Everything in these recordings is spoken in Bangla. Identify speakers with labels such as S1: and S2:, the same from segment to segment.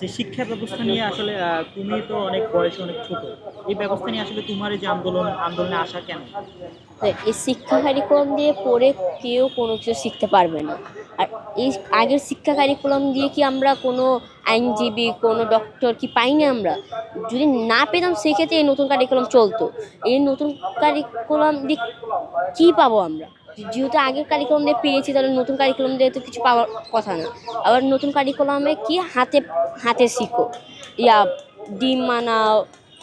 S1: আচ্ছা, শিক্ষা ব্যবস্থা নিয়ে আসলে তুমি তো অনেক বয়সে অনেক ছোট। এই ব্যবস্থা নিয়ে আসলে তোমার এই যে আন্দোলনে আসা কেন?
S2: এই শিক্ষা কারিকুলাম দিয়ে পড়ে কেউ কোনো কিছু শিখতে পারবে না। আর এই আগের শিক্ষা কারিকুলাম দিয়ে কি আমরা কোনো আইনজীবী, কোনো ডক্টর কি পাইনি আমরা? যদি না পেতাম সেক্ষেত্রে এই নতুন কারিকুলাম চলতো। এই নতুন কারিকুলাম দিয়ে কী পাবো আমরা? যেহেতু আগের কারিকুলাম দিয়ে পেয়েছি, তাহলে নতুন কারিকুলাম দিয়ে তো কিছু পাওয়ার কথা না। আবার নতুন কারিকুলামে কি হাতে হাতে শিখো, ইয়া ডিম বানাও,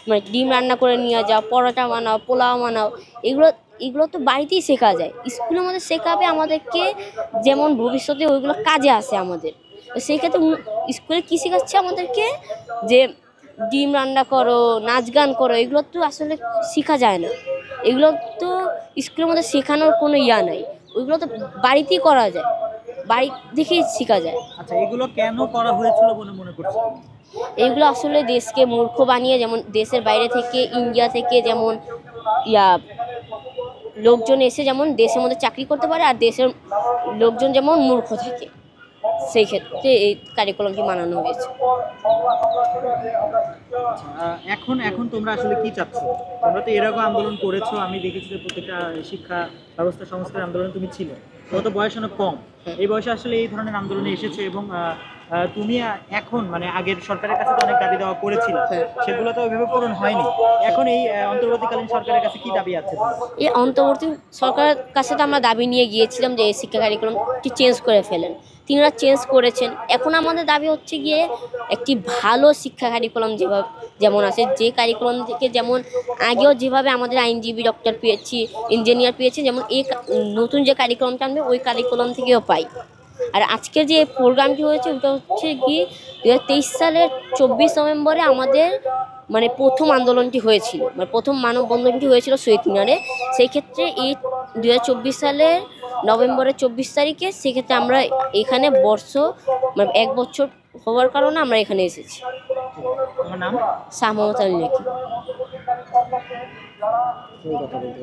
S2: মানে ডিম রান্না করে নিয়ে যাও, পরোটা বানাও, পোলাও বানাও। এগুলো এগুলো তো বাড়িতেই শেখা যায়। স্কুলের মধ্যে শেখাবে আমাদেরকে, যেমন ভবিষ্যতে ওইগুলো কাজে আসে আমাদের। তো সেই ক্ষেত্রে স্কুলে কী শেখাচ্ছে আমাদেরকে? যে ডিম রান্না করো, নাচ গান করো, এগুলো তো আসলে শেখা যায় না। এগুলো তো স্কুলের মধ্যে শেখানোর কোনো ইয়া নাই। ওইগুলো তো বাড়িতেই করা যায়, বাড়ি দেখেই শেখা যায়।
S1: আচ্ছা, এগুলো কেন করা হয়েছিল বলে মনে করছো?
S2: এইগুলো আসলে দেশকে মূর্খ বানিয়ে, যেমন দেশের বাইরে থেকে, ইন্ডিয়া থেকে যেমন ইয়া লোকজন এসে যেমন দেশের মধ্যে চাকরি করতে পারে, আর দেশের লোকজন যেমন মূর্খ থাকে, সেই ক্ষেত্রে এই কারিকুলামটি বানানো হয়েছে।
S1: এখন এখন তোমরা আসলে কি চাচ্ছ? তোমরা তো এরকম আন্দোলন করেছো, আমি দেখেছি যে প্রত্যেকটা শিক্ষা ব্যবস্থা সংস্কার আন্দোলনে তুমি ছিলে। তোমার তো বয়স অনেক কম, এই বয়সে আসলে এই ধরনের আন্দোলনে এসেছো এবং তুমি এখন মানে আগের সরকারের কাছে তো অনেক দাবি দেওয়া করেছিল, সেগুলো তো ওইভাবে পূরণ হয়নি। এখন এই অন্তর্বর্তীকালীন সরকারের কাছে কি দাবি আছে?
S2: এই অন্তর্বর্তী সরকারের কাছে তো আমরা দাবি নিয়ে গিয়েছিলাম যে এই শিক্ষা কারিকুলামটি চেঞ্জ করে ফেলেন। তিনারা চেঞ্জ করেছেন। এখন আমাদের দাবি হচ্ছে গিয়ে একটি ভালো শিক্ষা কারিকুলাম যেভাবে যেমন আছে, যে কারিকুলাম থেকে যেমন আগেও যেভাবে আমাদের আইনজীবী, ডক্টর পেয়েছি, ইঞ্জিনিয়ার পেয়েছি, যেমন এই নতুন যে কারিকুলামটা আনবে ওই কারিকুলাম থেকেও পাই। আর আজকের যে প্রোগ্রামটি হয়েছে ওটা হচ্ছে কি 2023 সালের 24 নভেম্বরে আমাদের মানে প্রথম আন্দোলনটি হয়েছিল, মানে প্রথম মানববন্ধনটি হয়েছিল শহীদ মিনারে। সেই ক্ষেত্রে এই 2024 সালের নভেম্বরের 24 তারিখে সেক্ষেত্রে আমরা এখানে মানে 1 বছর হওয়ার কারণে আমরা এখানে এসেছি।
S1: আমার নাম
S2: শাহ মোহাম্মদ আলী লেখি।
S1: কথা বলতে